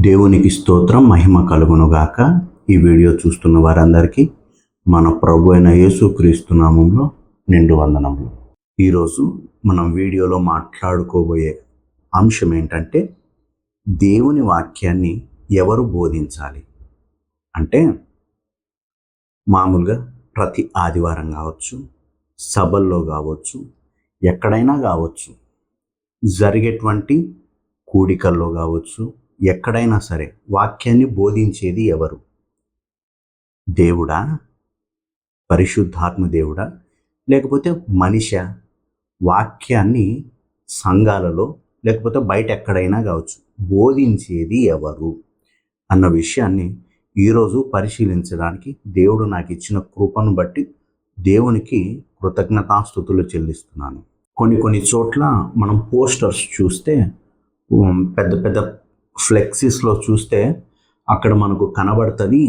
దేవునికి స్తోత్రం, మహిమ కలుగునుగాక. ఈ వీడియో చూస్తున్న వారందరికీ మన ప్రభు అయిన యేసుక్రీస్తు నామంలో నిండు వందనములు. ఈరోజు మనం వీడియోలో మాట్లాడుకోబోయే అంశం ఏంటంటే, దేవుని వాక్యాన్ని ఎవరు బోధించాలి అంటే, మామూలుగా ప్రతి ఆదివారం కావచ్చు, సభల్లో కావచ్చు, ఎక్కడైనా కావచ్చు, జరిగేటువంటి కూడికల్లో కావచ్చు, ఎక్కడైనా సరే వాక్యాన్ని బోధించేది ఎవరు? దేవుడా? పరిశుద్ధాత్మ దేవుడా? లేకపోతే మనిషా? వాక్యాన్ని సంఘాలలో లేకపోతే బయట ఎక్కడైనా కావచ్చు బోధించేది ఎవరు అన్న విషయాన్ని ఈరోజు పరిశీలించడానికి దేవుడు నాకు ఇచ్చిన కృపను బట్టి దేవునికి కృతజ్ఞతాస్తుతులు చెల్లిస్తున్నాను. కొన్ని చోట్ల మనం పోస్టర్స్ చూస్తే, పెద్ద పెద్ద ఫ్లెక్సీస్లో చూస్తే అక్కడ మనకు కనబడుతుంది.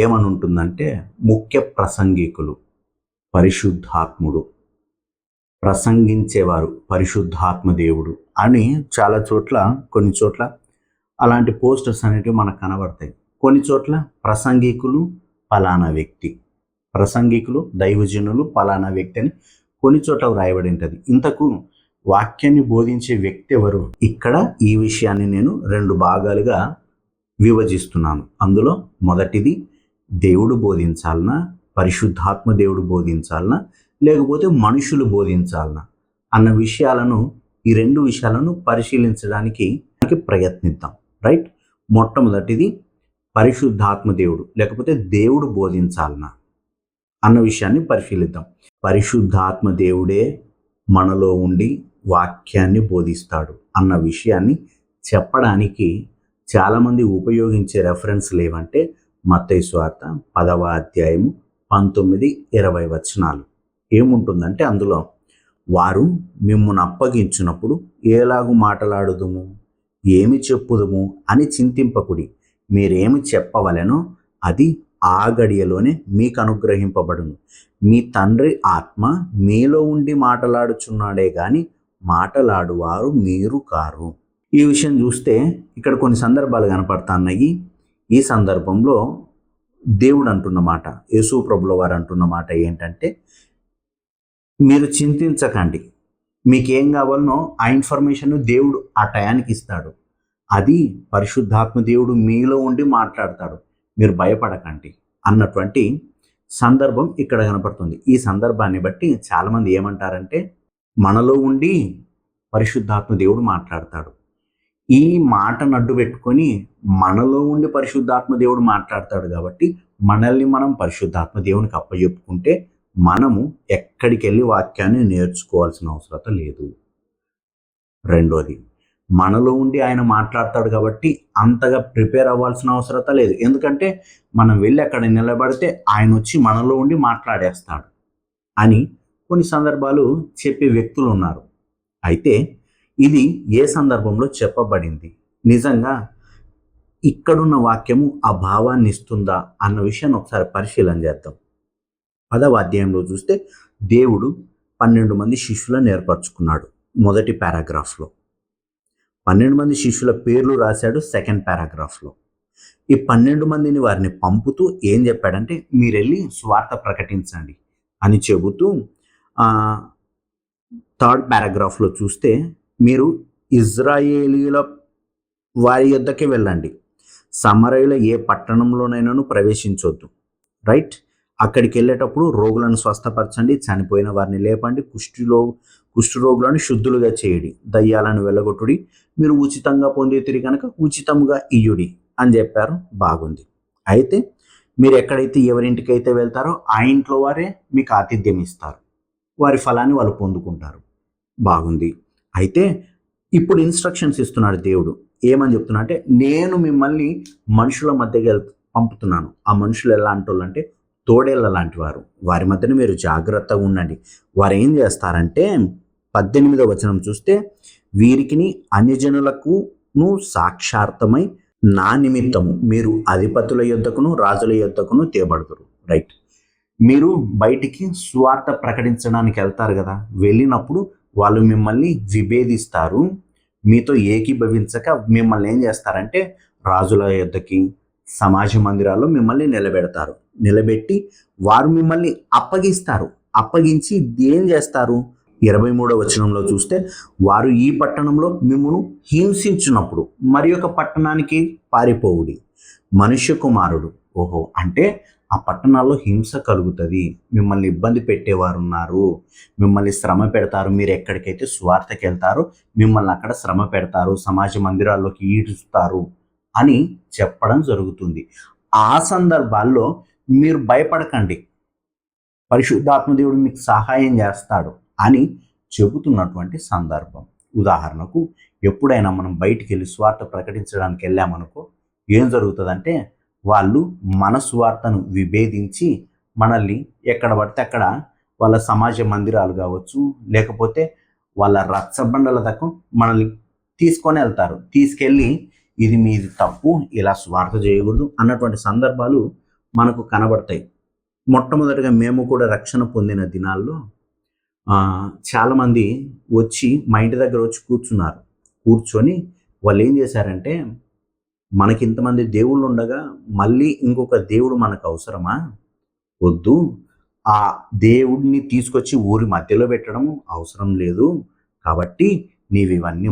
ఏమని ఉంటుందంటే, ముఖ్య ప్రసంగికులు పరిశుద్ధాత్ముడు, ప్రసంగించేవారు పరిశుద్ధాత్మ దేవుడు అని చాలా చోట్ల, కొన్ని చోట్ల అలాంటి పోస్టర్స్ అనేటివి మనకు కనబడతాయి. కొన్ని చోట్ల ప్రసంగికులు పలానా వ్యక్తి, ప్రసంగికులు దైవజనులు పలానా వ్యక్తి అని కొన్ని చోట్ల వ్రాయబడి ఉంటుంది. ఇంతకు వాక్యాన్ని బోధించే వ్యక్తి ఎవరు? ఇక్కడ ఈ విషయాన్ని నేను 2 భాగాలుగా విభజిస్తున్నాను. అందులో మొదటిది, దేవుడు బోధించాలనా, పరిశుద్ధాత్మ దేవుడు బోధించాలనా, లేకపోతే మనుషులు బోధించాలనా అన్న విషయాలను, ఈ 2 విషయాలను పరిశీలించడానికి ప్రయత్నిద్దాం. రైట్? మొట్టమొదటిది, పరిశుద్ధాత్మ దేవుడు లేకపోతే దేవుడు బోధించాలనా అన్న విషయాన్ని పరిశీలిద్దాం. పరిశుద్ధాత్మ దేవుడే మనలో ఉండి వాక్యాన్ని బోధిస్తాడు అన్న విషయాన్ని చెప్పడానికి చాలామంది ఉపయోగించే రెఫరెన్స్లు ఏమంటే, మత్తయి సువార్త 10వ అధ్యాయము 19-20 వచనాలు. ఏముంటుందంటే, అందులో వారు మిమ్మును అప్పగించినప్పుడు ఏలాగు మాటలాడుదుము, ఏమి చెప్పుదుము అని చింతింపకుడి, మీరేమి చెప్పవలెనో అది ఆ గడియలోనే మీకు అనుగ్రహింపబడును. మీ తండ్రి ఆత్మ మీలో ఉండి మాటలాడుచున్నాడే గాని మాటలాడువారు మీరు కారు. ఈ విషయం చూస్తే ఇక్కడ కొన్ని సందర్భాలు కనపడుతున్నాయి. ఈ సందర్భంలో దేవుడు అంటున్న మాట, యేసు ప్రభుల వారు అంటున్న మాట ఏంటంటే, మీరు చింతించకండి, మీకేం కావాలనో ఆ ఇన్ఫర్మేషన్ దేవుడు ఆ టయానికి ఇస్తాడు. అది పరిశుద్ధాత్మ దేవుడు మీలో ఉండి మాట్లాడతాడు, మీరు భయపడకండి అన్నటువంటి సందర్భం ఇక్కడ కనపడుతుంది. ఈ సందర్భాన్ని బట్టి చాలామంది ఏమంటారంటే, మనలో ఉండి పరిశుద్ధాత్మ దేవుడు మాట్లాడతాడు. ఈ మాటను అడ్డు పెట్టుకొని మనలో ఉండి పరిశుద్ధాత్మ దేవుడు మాట్లాడతాడు కాబట్టి మనల్ని మనం పరిశుద్ధాత్మ దేవునికి అప్పచెప్పుకుంటే మనము ఎక్కడికి వెళ్ళి వాక్యాన్ని నేర్చుకోవాల్సిన అవసరం లేదు. రెండోది, మనలో ఉండి ఆయన మాట్లాడతాడు కాబట్టి అంతగా ప్రిపేర్ అవ్వాల్సిన అవసరం లేదు. ఎందుకంటే మనం వెళ్ళి అక్కడ నిలబడితే ఆయన వచ్చి మనలో ఉండి మాట్లాడేస్తాడు అని కొన్ని సందర్భాలు చెప్పే వ్యక్తులు ఉన్నారు. అయితే ఇది ఏ సందర్భంలో చెప్పబడింది? నిజంగా ఇక్కడున్న వాక్యము ఆ భావాన్ని ఇస్తుందా అన్న విషయాన్ని ఒకసారి పరిశీలన చేద్దాం. 10వ అధ్యాయంలో చూస్తే, దేవుడు 12 మంది శిష్యులను ఏర్పరచుకున్నాడు. మొదటి పారాగ్రాఫ్లో 12 మంది శిష్యుల పేర్లు రాశాడు. సెకండ్ పారాగ్రాఫ్లో ఈ 12 మందిని వారిని పంపుతూ ఏం చెప్పాడంటే, మీరు వెళ్ళి సువార్త ప్రకటించండి అని చెబుతూ, 3rd పారాగ్రాఫ్లో చూస్తే, మీరు ఇజ్రాయేలీల వారి యొద్దకే వెళ్ళండి, సమరయుల ఏ పట్టణంలోనైనాను ప్రవేశించొద్దు. రైట్? అక్కడికి వెళ్ళేటప్పుడు రోగులను స్వస్థపరచండి, చనిపోయిన వారిని లేపండి, కుష్ఠరోగులను శుద్ధులుగా చేయండి, దయ్యాలను వెళ్ళగొట్టుడి, మీరు ఉచితంగా పొందేతిరి కనుక ఉచితంగా ఇయ్యుడి అని చెప్పారు. బాగుంది. అయితే మీరు ఎక్కడైతే ఎవరింటికైతే వెళ్తారో ఆ ఇంట్లో వారే మీకు ఆతిథ్యం ఇస్తారు, వారి ఫలాన్ని వాళ్ళు పొందుకుంటారు. బాగుంది. అయితే ఇప్పుడు ఇన్స్ట్రక్షన్స్ ఇస్తున్నాడు దేవుడు. ఏమని చెప్తున్నా అంటే, నేను మిమ్మల్ని మనుషుల మధ్యకి పంపుతున్నాను. ఆ మనుషులు ఎలాంటి వాళ్ళు అంటే, తోడేళ్ళ లాంటి వారు. వారి మధ్యన మీరు జాగ్రత్తగా ఉండండి. వారు ఏం చేస్తారంటే, 18వ వచనం చూస్తే, వీరికిని అన్యజనులకును సాక్షార్థమై నా నిమిత్తము మీరు అధిపతుల యొద్దకును రాజుల యొద్దకును తేబడుదురు. రైట్? మీరు బయటికి సువార్త ప్రకటించడానికి వెళ్తారు కదా, వెళ్ళినప్పుడు వాళ్ళు మిమ్మల్ని విభేదిస్తారు, మీతో ఏకీభవించక మిమ్మల్ని ఏం చేస్తారంటే రాజుల యొద్దకి, సమాజ మందిరాల్లో మిమ్మల్ని నిలబెడతారు. నిలబెట్టి వారు మిమ్మల్ని అప్పగిస్తారు. అప్పగించి ఏం చేస్తారు? 23వ వచనంలో చూస్తే, వారు ఈ పట్టణంలో మిమ్మును హింసించినప్పుడు మరి ఒక పట్టణానికి పారిపోవుడి. మనుష్య కుమారుడు, ఓహో అంటే ఆ పట్టణాల్లో హింస కలుగుతుంది, మిమ్మల్ని ఇబ్బంది పెట్టేవారు ఉన్నారు, మిమ్మల్ని శ్రమ పెడతారు. మీరు ఎక్కడికైతే స్వార్థకి వెళ్తారో మిమ్మల్ని అక్కడ శ్రమ పెడతారు, సమాజ మందిరాల్లోకి ఈడుస్తారు అని చెప్పడం జరుగుతుంది. ఆ సందర్భాల్లో మీరు భయపడకండి, పరిశుద్ధాత్మ దేవుడు మీకు సహాయం చేస్తాడు అని చెబుతున్నటువంటి సందర్భం. ఉదాహరణకు, ఎప్పుడైనా మనం బయటికి వెళ్ళి స్వార్థ ప్రకటించడానికి వెళ్ళామనుకో, ఏం జరుగుతుందంటే వాళ్ళు మన స్వార్థను విభేదించి మనల్ని ఎక్కడ పడితే అక్కడ వాళ్ళ సమాజ మందిరాలు కావచ్చు, లేకపోతే వాళ్ళ రచ్చబండల దాకా మనల్ని తీసుకొని వెళ్తారు. తీసుకెళ్ళి ఇది మీది తప్పు, ఇలా స్వార్థ చేయకూడదు అన్నటువంటి సందర్భాలు మనకు కనబడతాయి. మొట్టమొదటిగా మేము కూడా రక్షణ పొందిన దినాల్లో చాలామంది వచ్చి మా ఇంటి దగ్గర వచ్చి కూర్చున్నారు. కూర్చొని వాళ్ళు ఏం చేశారంటే, మనకి ఇంతమంది దేవుళ్ళు ఉండగా మళ్ళీ ఇంకొక దేవుడు మనకు అవసరమా? వద్దు, ఆ దేవుడిని తీసుకొచ్చి ఊరి మధ్యలో పెట్టడం అవసరం లేదు, కాబట్టి నీవు ఇవన్నీ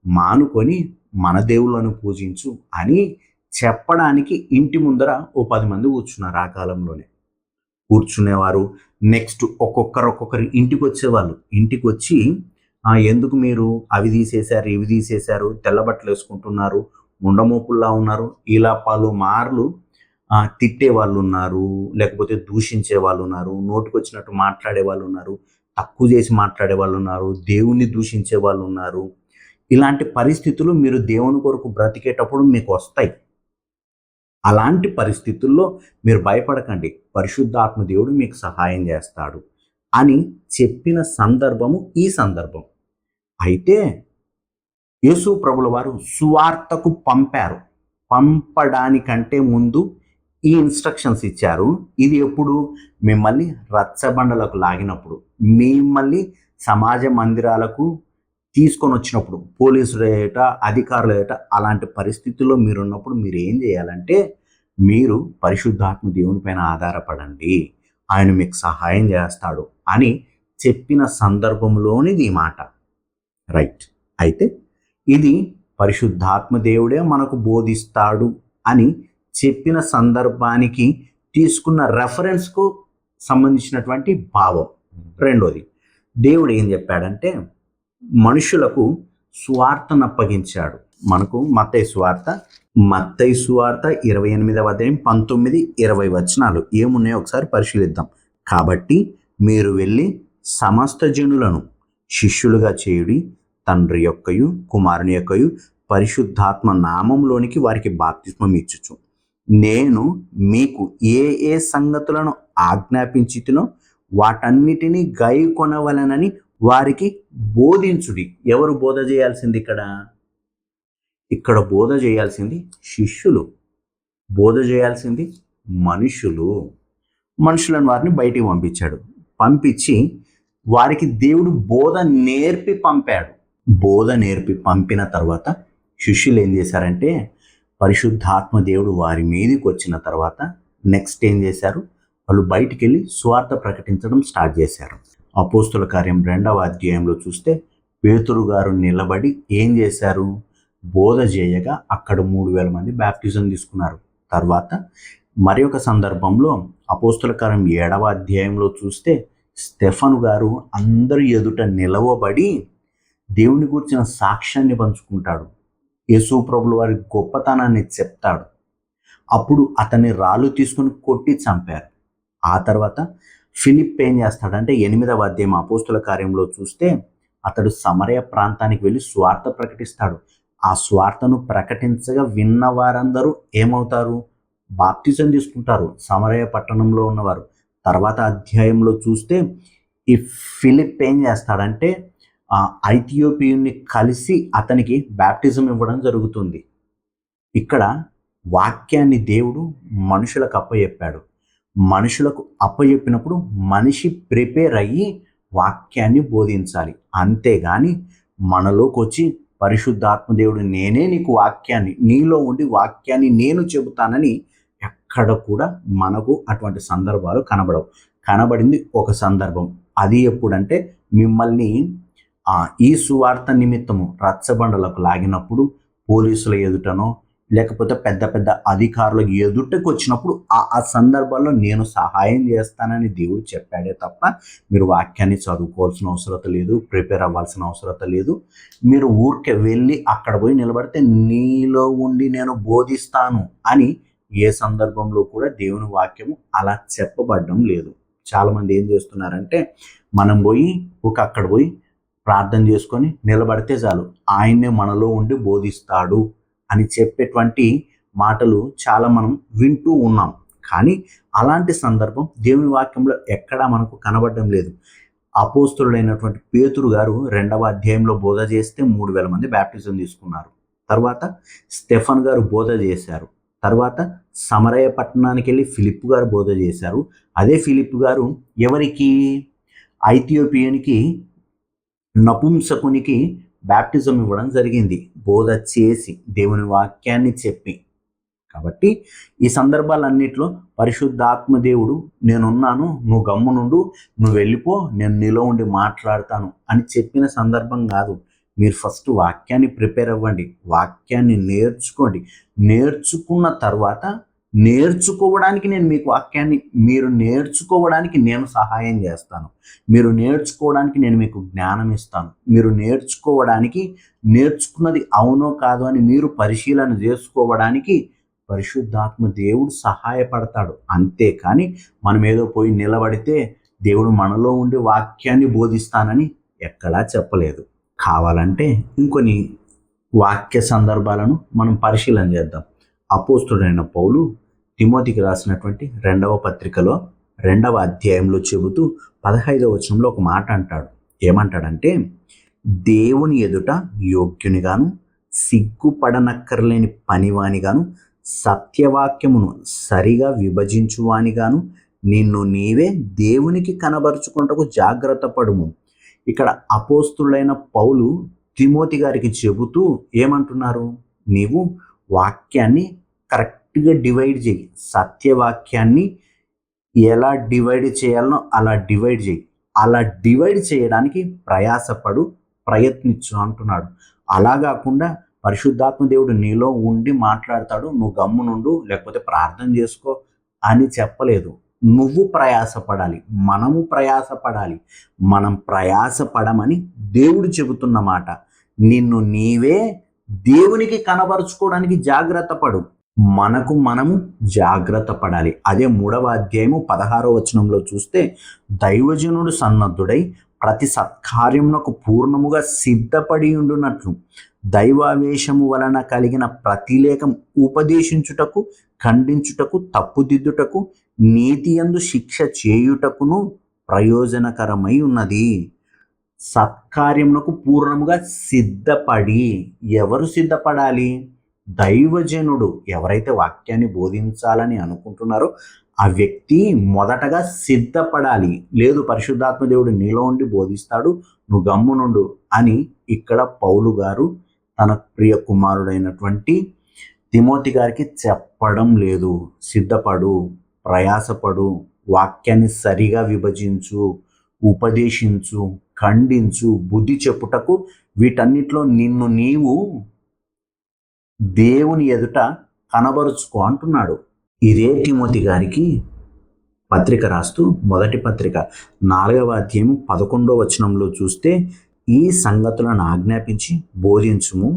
మానుకొని మన దేవుళ్ళను పూజించు అని చెప్పడానికి ఇంటి ముందర ఓ 10 మంది కూర్చున్నారు. ఆ కాలంలోనే కూర్చునేవారు. నెక్స్ట్ ఒక్కొక్కరు ఇంటికి వచ్చేవాళ్ళు. ఇంటికి వచ్చి ఎందుకు మీరు అవి తీసేశారు, ఇవి తీసేశారు, తెల్ల బట్టలు వేసుకుంటున్నారు, ముండమోపుల్లా ఉన్నారు, ఇలా పలుమార్లు తిట్టే వాళ్ళు ఉన్నారు, లేకపోతే దూషించే వాళ్ళు ఉన్నారు, నోటికి వచ్చినట్టు మాట్లాడే వాళ్ళు ఉన్నారు, తక్కువ చేసి మాట్లాడే వాళ్ళు ఉన్నారు, దేవుణ్ణి దూషించే వాళ్ళు ఉన్నారు. ఇలాంటి పరిస్థితులు మీరు దేవుని కొరకు బ్రతికేటప్పుడు మీకు వస్తాయి. అలాంటి పరిస్థితుల్లో మీరు భయపడకండి, పరిశుద్ధాత్మ దేవుడు మీకు సహాయం చేస్తాడు అని చెప్పిన సందర్భము ఈ సందర్భం. అయితే యేసు ప్రభుల వారు సువార్తకు పంపడానికంటే ముందు ఈ ఇన్స్ట్రక్షన్స్ ఇచ్చారు. ఇది ఎప్పుడు? మిమ్మల్ని రచ్చబండలకు లాగినప్పుడు, మిమ్మల్ని సమాజ మందిరాలకు తీసుకొని వచ్చినప్పుడు, పోలీసులు ఏట, అధికారులు ఏట, అలాంటి పరిస్థితుల్లో మీరున్నప్పుడు మీరు ఏం చేయాలంటే, మీరు పరిశుద్ధాత్మ దేవుని పైన ఆధారపడండి, ఆయన మీకు సహాయం చేస్తాడు అని చెప్పిన సందర్భంలోనిది ఈ మాట. రైట్. అయితే ఇది పరిశుద్ధాత్మ దేవుడే మనకు బోధిస్తాడు అని చెప్పిన సందర్భానికి తీసుకున్న రెఫరెన్స్కు సంబంధించినటువంటి భావం. రెండోది, దేవుడు ఏం చెప్పాడంటే, మనుషులకు సువార్తను అప్పగించాడు. మనకు మత్తయి సువార్త 28వ అధ్యాయం 19-20 వచనాలు ఏమున్నాయో ఒకసారి పరిశీలిద్దాం. కాబట్టి మీరు వెళ్ళి సమస్త జనులను శిష్యులుగా చేయుడి, తండ్రి యొక్కయు కుమారుని యొక్కయు పరిశుద్ధాత్మ నామంలోనికి వారికి బాప్తిస్మం ఇచ్చుచు, నేను మీకు ఏ ఏ సంగతులను ఆజ్ఞాపించితినో వాటన్నిటినీ గైకొనవలెనని వారికి బోధించుడి. ఎవరు బోధ చేయాల్సింది? ఇక్కడ బోధ చేయాల్సింది శిష్యులు, బోధ చేయాల్సింది మనుషులను వారిని బయటికి పంపించి వారికి దేవుడు బోధ నేర్పి పంపాడు. బోధ నేర్పి పంపిన తర్వాత శిష్యులు ఏం చేశారంటే, పరిశుద్ధాత్మ దేవుడు వారి మీదకి వచ్చిన తర్వాత నెక్స్ట్ ఏం చేశారు? వాళ్ళు బయటికి వెళ్ళి సువార్త ప్రకటించడం స్టార్ట్ చేశారు. అపోస్తుల కార్యం 2వ అధ్యాయంలో చూస్తే పేతురు గారు నిలబడి ఏం చేశారు? బోధ చేయగా అక్కడ 3000 మంది బ్యాప్టిజం తీసుకున్నారు. తర్వాత మరి ఒక సందర్భంలో అపోస్తుల కార్యం 7వ అధ్యాయంలో చూస్తే స్టెఫను గారు అందరి ఎదుట నిలవబడి దేవుని గురించిన సాక్ష్యాన్ని పంచుకుంటాడు, యేసు ప్రభుల వారి గొప్పతనాన్ని చెప్తాడు. అప్పుడు అతన్ని రాళ్ళు తీసుకుని కొట్టి చంపారు. ఆ తర్వాత ఫిలిప్ ఏం చేస్తాడంటే 8వ అధ్యాయం అపోస్తుల కార్యంలో చూస్తే అతడు సమరయ ప్రాంతానికి వెళ్ళి స్వార్థ ప్రకటిస్తాడు. ఆ స్వార్థను ప్రకటించగా విన్న వారందరూ ఏమవుతారు? బాప్తిజం తీసుకుంటారు, సమరయ పట్టణంలో ఉన్నవారు. తర్వాత అధ్యాయంలో చూస్తే ఈ ఫిలిప్ ఏం చేస్తాడంటే ఐథియోపియుని కలిసి అతనికి బ్యాప్టిజం ఇవ్వడం జరుగుతుంది. ఇక్కడ వాక్యాన్ని దేవుడు మనుషులకు అప్పచెప్పాడు. మనుషులకు అప్పచెప్పినప్పుడు మనిషి ప్రిపేర్ అయ్యి వాక్యాన్ని బోధించాలి. అంతేగాని మనలోకి వచ్చి పరిశుద్ధాత్మదేవుడు నేనే నీకు వాక్యాన్ని, నీలో ఉండి వాక్యాన్ని నేను చెబుతానని ఎక్కడ కూడా మనకు అటువంటి సందర్భాలు కనబడవు. కనబడింది ఒక సందర్భం. అది ఎప్పుడంటే మిమ్మల్ని ఈ సువార్త నిమిత్తము రచ్చబండలకు లాగినప్పుడు, పోలీసుల ఎదుటనో లేకపోతే పెద్ద పెద్ద అధికారుల ఎదుటకు వచ్చినప్పుడు ఆ సందర్భాల్లో నేను సహాయం చేస్తానని దేవుడు చెప్పాడే తప్ప మీరు వాక్యాన్ని చదువుకోవాల్సిన అవసరం లేదు, ప్రిపేర్ అవ్వాల్సిన అవసరం లేదు. మీరు ఊరికే వెళ్ళి అక్కడ పోయి నిలబడితే నీలో ఉండి నేను బోధిస్తాను అని ఏ సందర్భంలో కూడా దేవుని వాక్యము అలా చెప్పబడడం లేదు. చాలామంది ఏం చేస్తున్నారంటే మనం పోయి అక్కడ పోయి ప్రార్థన చేసుకొని నిలబడితే చాలు, ఆయన్నే మనలో ఉండి బోధిస్తాడు అని చెప్పేటువంటి మాటలు చాలా మనం వింటూ ఉన్నాం. కానీ అలాంటి సందర్భం దేవుని వాక్యంలో ఎక్కడా మనకు కనబడడం లేదు. అపోస్తలుడైనటువంటి పేతురు గారు 2వ అధ్యాయంలో బోధ చేస్తే 3,000 మంది బ్యాప్టిజం తీసుకున్నారు. తర్వాత స్టెఫన్ గారు బోధ చేశారు. తర్వాత సమరయ పట్టణానికి వెళ్ళి ఫిలిప్ గారు బోధ చేశారు. అదే ఫిలిప్ గారు ఎవరికి? ఐథియోపియన్కి నపుంసకునికి బ్యాప్టిజం ఇవ్వడం జరిగింది, బోధ చేసి దేవుని వాక్యాన్ని చెప్పి. కాబట్టి ఈ సందర్భాలన్నిటిలో పరిశుద్ధాత్మ దేవుడు నేనున్నాను, నువ్వు గమ్మునుండు, నువ్వు వెళ్ళిపో, నేను నీలో ఉండి మాట్లాడతాను అని చెప్పిన సందర్భం కాదు. మీరు ఫస్ట్ వాక్యాన్ని ప్రిపేర్ అవ్వండి, వాక్యాన్ని నేర్చుకోండి. నేర్చుకున్న తర్వాత నేర్చుకోవడానికి నేను మీకు వాక్యాన్ని, మీరు నేర్చుకోవడానికి నేను సహాయం చేస్తాను. మీరు నేర్చుకోవడానికి నేను మీకు జ్ఞానం ఇస్తాను. మీరు నేర్చుకోవడానికి, నేర్చుకున్నది అవునో కాదో అని మీరు పరిశీలన చేసుకోవడానికి పరిశుద్ధాత్మ దేవుడు సహాయపడతాడు. అంతేకాని మనం ఏదో పోయి నిలబడితే దేవుడు మనలో ఉండి వాక్యాన్ని బోధిస్తానని ఎక్కడా చెప్పలేదు. కావాలంటే ఇంకొన్ని వాక్య సందర్భాలను మనం పరిశీలన చేద్దాం. అపోస్తుడైన పౌలు తిమోతికి రాసినటువంటి 2వ పత్రికలో 2వ అధ్యాయంలో చెబుతూ 15వ వచనంలో ఒక మాట అంటాడు. ఏమంటాడంటే, దేవుని ఎదుట యోగ్యునిగాను, సిగ్గుపడనక్కర్లేని పనివానిగాను, సత్యవాక్యమును సరిగా విభజించువానిగాను నిన్ను నీవే దేవునికి కనబరుచుకుంటకు జాగ్రత్త పడుము. ఇక్కడ అపోస్తులైన పౌలు తిమోతి గారికి చెబుతూ ఏమంటున్నారు? నీవు వాక్యాన్ని కరెక్ట్గా డివైడ్ చేయి, సత్యవాక్యాన్ని ఎలా డివైడ్ చేయాలనో అలా డివైడ్ చేయి, అలా డివైడ్ చేయడానికి ప్రయత్నించు అంటున్నాడు. అలా కాకుండా పరిశుద్ధాత్మ దేవుడు నీలో ఉండి మాట్లాడతాడు, నువ్వు గమ్మునుండు లేకపోతే ప్రార్థన చేసుకో అని చెప్పలేదు. నువ్వు ప్రయాసపడాలి, మనము ప్రయాసపడాలి. మనం ప్రయాసపడమని దేవుడు చెబుతున్న మాట. నిన్ను నీవే దేవునికి కనబరుచుకోవడానికి జాగ్రత్త పడు. మనకు మనము జాగ్రత్త పడాలి. అదే 3వ అధ్యాయము 16వ వచనంలో చూస్తే, దైవజనుడు సన్నద్ధుడై ప్రతి సత్కార్యమునకు పూర్ణముగా సిద్ధపడి ఉండునట్లు దైవావేశము వలన కలిగిన ప్రతిలేఖం ఉపదేశించుటకు, ఖండించుటకు, తప్పుదిద్దుటకు, నీతియందు శిక్ష చేయుటకును ప్రయోజనకరమై ఉన్నది. సత్కార్యమునకు పూర్ణముగా సిద్ధపడి, ఎవరు సిద్ధపడాలి? దైవజనుడు. ఎవరైతే వాక్యాన్ని బోధించాలని అనుకుంటున్నారో ఆ వ్యక్తి మొదటగా సిద్ధపడాలి. లేదు, పరిశుద్ధాత్మ దేవుడు నీలో ఉండి బోధిస్తాడు, నువ్వు గమ్మునుండు అని ఇక్కడ పౌలు గారు తన ప్రియ కుమారుడైనటువంటి తిమోతి గారికి చెప్పడం లేదు. సిద్ధపడు, ప్రయాసపడు, వాక్యాన్ని సరిగా విభజించు, ఉపదేశించు, ఖండించు, బుద్ధి చెప్పుటకు, వీటన్నిటిలో నిన్ను నీవు దేవుని ఎదుట కనబరుచుకో అంటున్నాడు. ఇదే తిమోతి గారికి పత్రిక రాస్తూ మొదటి పత్రిక 4వ అధ్యాయం 11వ వచనంలో చూస్తే, ఈ సంగతులను ఆజ్ఞాపించి బోధించుము,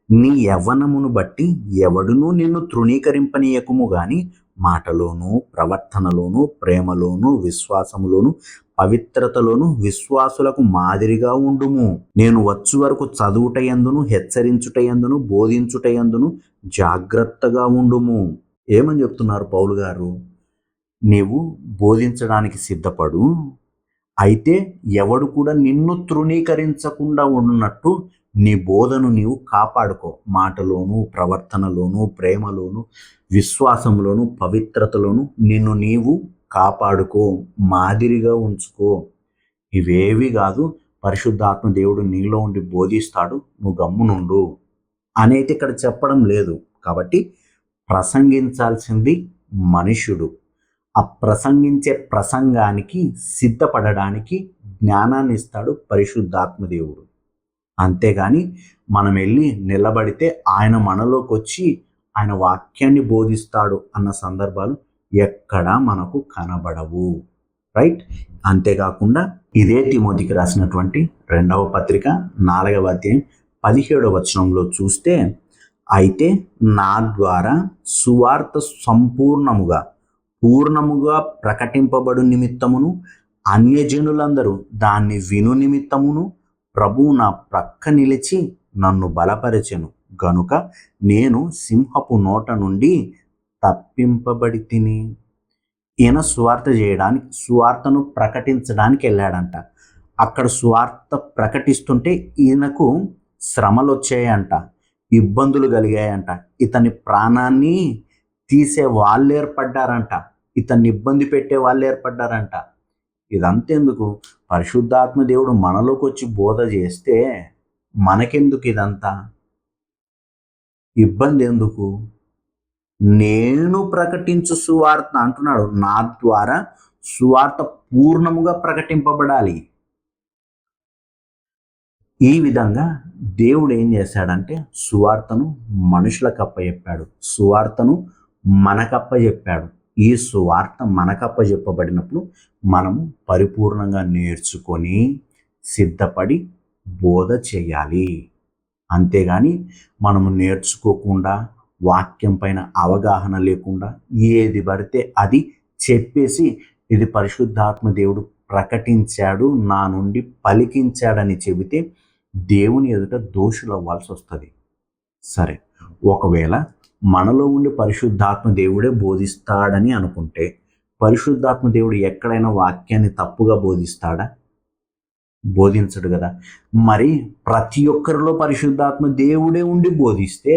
నీ యవ్వనమును బట్టి ఎవడునూ నిన్ను తృణీకరింపనీయకుము గాని మాటలోను, ప్రవర్తనలోను, ప్రేమలోను, విశ్వాసములోను, పవిత్రతలోను విశ్వాసులకు మాదిరిగా ఉండుము. నేను వచ్చు వరకు చదువుటయందును, హెచ్చరించుటయందును, బోధించుటయందును జాగ్రత్తగా ఉండుము. ఏమని చెప్తున్నారు పౌలు గారు? నీవు బోధించడానికి సిద్ధపడు, అయితే ఎవడు కూడా నిన్ను తృణీకరించకుండా ఉన్నట్టు నీ బోధను నీవు కాపాడుకో. మాటలోను, ప్రవర్తనలోను, ప్రేమలోను, విశ్వాసంలోను, పవిత్రతలోను నిన్ను నీవు కాపాడుకో, మాదిరిగా ఉంచుకో. ఇవేవి కాదు, పరిశుద్ధాత్మ దేవుడు నీలో ఉండి బోధిస్తాడు, నువ్వు గమ్మునుండు అనేది ఇక్కడ చెప్పడం లేదు. కాబట్టి ప్రసంగించాల్సింది మనుష్యుడు. ఆ ప్రసంగించే ప్రసంగానికి సిద్ధపడడానికి జ్ఞానాన్ని ఇస్తాడు పరిశుద్ధాత్మ దేవుడు. అంతేగాని మనం వెళ్ళి నిలబడితే ఆయన మనలోకి వచ్చి ఆయన వాక్యాన్ని బోధిస్తాడు అన్న సందర్భాలు ఎక్కడా మనకు కనబడవు. రైట్. అంతేకాకుండా ఇదే తిమోతికి రాసినటువంటి 2వ పత్రిక 4వ అధ్యాయం 17వ వచనంలో చూస్తే, అయితే నా ద్వారా సువార్త పూర్ణముగా ప్రకటింపబడు నిమిత్తమును అన్యజనులందరూ దాన్ని విను నిమిత్తమును ప్రభువు నా ప్రక్క నిలిచి నన్ను బలపరచెను గనుక నేను సింహపు నోట నుండి తప్పింపబడి తిని. ఈయన సువార్తను ప్రకటించడానికి వెళ్ళాడంట. అక్కడ సువార్త ప్రకటిస్తుంటే ఈయనకు శ్రమలు వచ్చాయంట, ఇబ్బందులు కలిగాయంట, ఇతని ప్రాణాన్ని తీసే వాళ్ళు ఏర్పడ్డారంట, ఇతన్ని ఇబ్బంది పెట్టే వాళ్ళు ఏర్పడ్డారంట. ఇదంతెందుకు? పరిశుద్ధాత్మ దేవుడు మనలోకి వచ్చి బోధ చేస్తే మనకెందుకు ఇదంతా? ఇబ్బంది ఎందుకు? నేను ప్రకటించు సువార్త అంటున్నాడు, నా ద్వారా సువార్త పూర్ణముగా ప్రకటింపబడాలి. ఈ విధంగా దేవుడు ఏం చేశాడంటే సువార్తను మనుషులకు అప్పచెప్పాడు, సువార్తను మనకప్పచెప్పాడు. ఈ సువార్త మనకప్పచెప్పబడినప్పుడు మనము పరిపూర్ణంగా నేర్చుకొని సిద్ధపడి బోధ చేయాలి. అంతేగాని మనము నేర్చుకోకుండా, వాక్యం పైన అవగాహన లేకుండా ఏది పడితే అది చెప్పేసి ఇది పరిశుద్ధాత్మ దేవుడు ప్రకటించాడు, నా నుండి పలికించాడని చెబితే దేవుని ఎదుట దోషులు అవ్వాల్సి వస్తుంది. సరే, ఒకవేళ మనలో ఉండి పరిశుద్ధాత్మ దేవుడే బోధిస్తాడని అనుకుంటే పరిశుద్ధాత్మ దేవుడు ఎక్కడైనా వాక్యాన్ని తప్పుగా బోధిస్తాడా? బోధించడు కదా. మరి ప్రతి ఒక్కరిలో పరిశుద్ధాత్మ దేవుడే ఉండి బోధిస్తే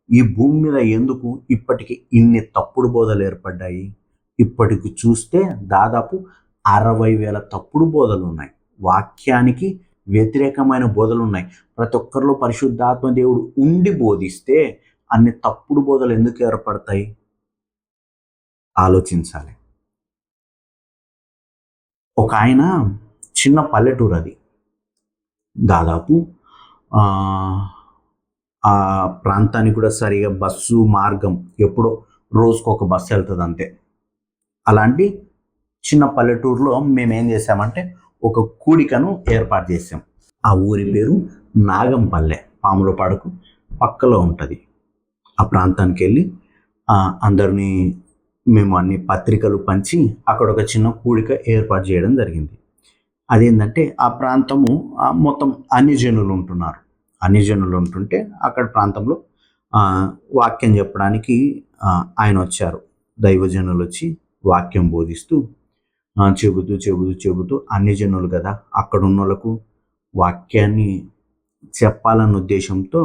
ఈ భూమి మీద ఎందుకు ఇప్పటికి ఇన్ని తప్పుడు బోధలు ఏర్పడ్డాయి? ఇప్పటికి చూస్తే దాదాపు 60,000 తప్పుడు బోధలు ఉన్నాయి, వాక్యానికి వ్యతిరేకమైన బోధలు ఉన్నాయి. ప్రతి ఒక్కరిలో పరిశుద్ధాత్మ దేవుడు ఉండి బోధిస్తే అన్ని తప్పుడు బోధలు ఎందుకు ఏర్పడతాయి? ఆలోచించాలి. ఒక ఆయన చిన్న పల్లెటూరు, అది దాదాపు ఆ ప్రాంతానికి కూడా సరిగా బస్సు మార్గం ఎప్పుడో రోజుకు ఒక బస్సు వెళ్తుంది అంతే. అలాంటి చిన్న పల్లెటూరులో మేమేం చేసామంటే ఒక కూడికను ఏర్పాటు చేసాం. ఆ ఊరి పేరు నాగంపల్లె, పాములపాడుకు పక్కలో ఉంటుంది. ఆ ప్రాంతానికి వెళ్ళి అందరినీ మేము అన్ని పత్రికలు పంచి అక్కడ ఒక చిన్న కూడిక ఏర్పాటు చేయడం జరిగింది. అదేంటంటే ఆ ప్రాంతము మొత్తం అన్ని జనులు ఉంటున్నారు. అన్ని జనులు ఉంటుంటే అక్కడ ప్రాంతంలో వాక్యం చెప్పడానికి ఆయన వచ్చారు. దైవజనులు వచ్చి వాక్యం బోధిస్తూ చెబుతూ అన్ని జనులు కదా, అక్కడ ఉన్న వాళ్ళకు వాక్యాన్ని చెప్పాలన్న ఉద్దేశంతో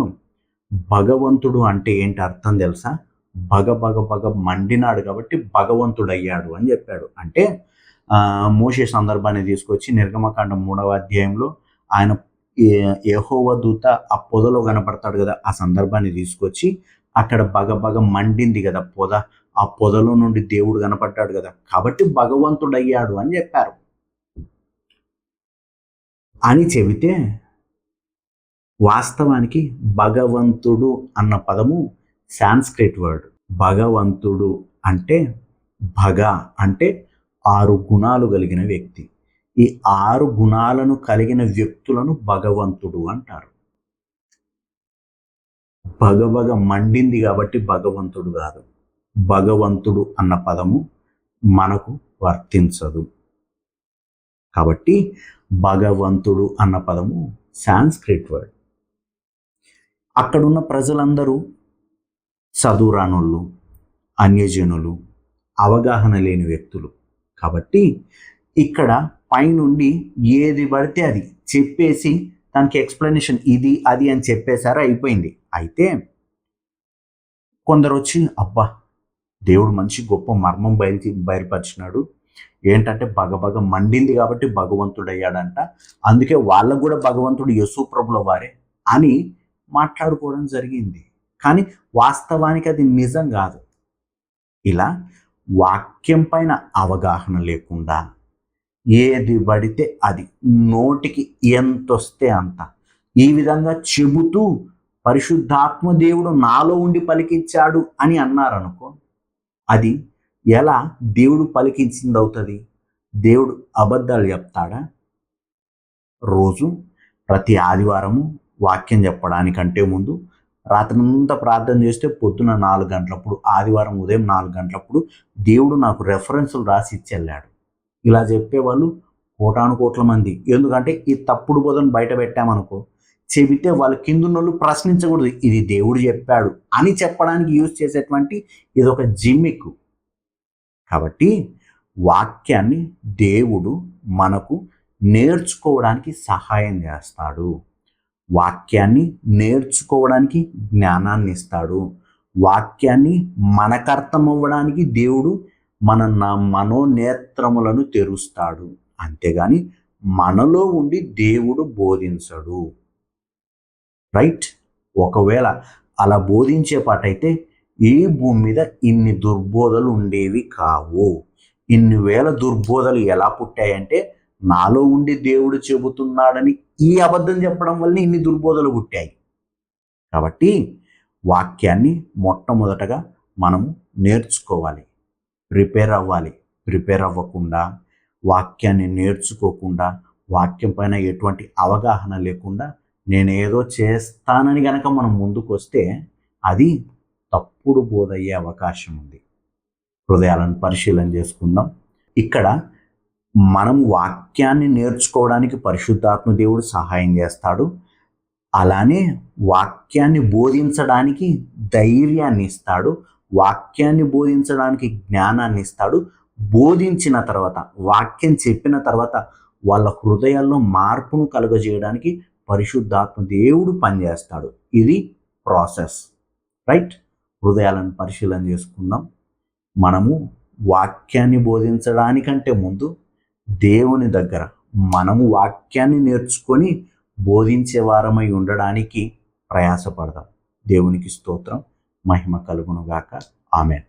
భగవంతుడు అంటే ఏంటి అర్థం తెలుసా? భగ మండినాడు కాబట్టి భగవంతుడు అయ్యాడు అని చెప్పాడు. అంటే మోషే సందర్భాన్ని తీసుకొచ్చి నిర్గమకాండం 3వ అధ్యాయంలో ఆయన యెహోవా దూత ఆ పొదలో కనపడతాడు కదా, ఆ సందర్భాన్ని తీసుకొచ్చి అక్కడ భగ మండింది కదా పొద, ఆ పొదలో నుండి దేవుడు కనపడ్డాడు కదా, కాబట్టి భగవంతుడు అయ్యాడు అని చెప్పారు. అని చెబితే వాస్తవానికి భగవంతుడు అన్న పదము సాంస్క్రిట్ వర్డ్. భగవంతుడు అంటే భగ అంటే 6 గుణాలు కలిగిన వ్యక్తి. ఈ 6 గుణాలను కలిగిన వ్యక్తులను భగవంతుడు అంటారు. భగ మండింది కాబట్టి భగవంతుడు కాదు. భగవంతుడు అన్న పదము మనకు వర్తించదు. కాబట్టి భగవంతుడు అన్న పదము సాంస్క్రిట్ వర్డ్. అక్కడున్న ప్రజలందరూ చదువురానోళ్ళు, అన్యజనులు, అవగాహన లేని వ్యక్తులు. కాబట్టి ఇక్కడ పైనుండి ఏది పడితే అది చెప్పేసి దానికి ఎక్స్ప్లెనేషన్ ఇది అది అని చెప్పేశారు, అయిపోయింది. అయితే కొందరు వచ్చి అబ్బా దేవుడు మంచి గొప్ప మర్మం బయలుపరిచినాడు, ఏంటంటే బగబగ మండింది కాబట్టి భగవంతుడయ్యాడంట. అందుకే వాళ్ళకు కూడా భగవంతుడు యేసు ప్రభుల వారే అని మాట్లాడుకోవడం జరిగింది. కానీ వాస్తవానికి అది నిజం కాదు. ఇలా వాక్యం పైన అవగాహన లేకుండా ఏది పడితే అది నోటికి ఎంతొస్తే అంత ఈ విధంగా చెబుతూ పరిశుద్ధాత్మ దేవుడు నాలో ఉండి పలికించాడు అని అన్నారనుకో, అది ఎలా దేవుడు పలికించింది అవుతుంది? దేవుడు అబద్ధాలు చెప్తాడా? రోజు ప్రతి ఆదివారము వాక్యం చెప్పడానికంటే ముందు రాత్రంతా ప్రార్థన చేస్తే పొద్దున 4 గంటలప్పుడు, ఆదివారం ఉదయం 4 గంటలప్పుడు దేవుడు నాకు రెఫరెన్సులు రాసి ఇచ్చి వెళ్ళాడు. ఇలా చెప్పేవాళ్ళు కోటాను కోట్ల మంది. ఎందుకంటే ఈ తప్పుడు బోధన బయట పెట్టామనుకో, చెబితే వాళ్ళు కిందున్నోళ్ళు ప్రశ్నించకూడదు, ఇది దేవుడు చెప్పాడు అని చెప్పడానికి యూజ్ చేసేటువంటి ఇది ఒక జిమ్మిక్. కాబట్టి వాక్యాన్ని దేవుడు మనకు నేర్చుకోవడానికి సహాయం చేస్తాడు. వాక్యాన్ని నేర్చుకోవడానికి జ్ఞానాన్ని ఇస్తాడు. వాక్యాన్ని మనకు అర్థం అవ్వడానికి దేవుడు మన మనోనేత్రములను తెరుస్తాడు. అంతేగాని మనలో ఉండి దేవుడు బోధించడు. రైట్? ఒకవేళ అలా బోధించే పాటైతే ఈ భూమి మీద ఇన్ని దుర్బోధలు ఉండేవి కావు. ఇన్ని వేల దుర్బోధలు ఎలా పుట్టాయంటే నాలో ఉండి దేవుడు చెబుతున్నాడని ఈ అబద్ధం చెప్పడం వల్ల ఇన్ని దుర్బోధలు పుట్టాయి. కాబట్టి వాక్యాన్ని మొట్టమొదటగా మనము నేర్చుకోవాలి, ప్రిపేర్ అవ్వాలి. ప్రిపేర్ అవ్వకుండా, వాక్యాన్ని నేర్చుకోకుండా, వాక్యం పైన ఎటువంటి అవగాహన లేకుండా నేను ఏదో చేస్తానని గనక మనం ముందుకు వస్తే అది తప్పుడు బోధ అయ్యే అవకాశం ఉంది. హృదయాలను పరిశీలన చేసుకుందాం. ఇక్కడ మనం వాక్యాన్ని నేర్చుకోవడానికి పరిశుద్ధాత్మ దేవుడు సహాయం చేస్తాడు. అలానే వాక్యాన్ని బోధించడానికి ధైర్యాన్ని ఇస్తాడు. వాక్యాన్ని బోధించడానికి జ్ఞానాన్ని ఇస్తాడు. బోధించిన తర్వాత, వాక్యం చెప్పిన తర్వాత వాళ్ళ హృదయాల్లో మార్పును కలుగజేయడానికి పరిశుద్ధాత్మ దేవుడు పనిచేస్తాడు. ఇది ప్రాసెస్. రైట్? హృదయాలను పరిశీలన చేసుకుందాం. మనము వాక్యాన్ని బోధించడానికంటే ముందు దేవుని దగ్గర మనము వాక్యాన్ని నేర్చుకొని బోధించే వారమై ఉండడానికి ప్రయాసపడదాం. దేవునికి స్తోత్రం, మహిమ కలుగునుగాక. ఆమేన్.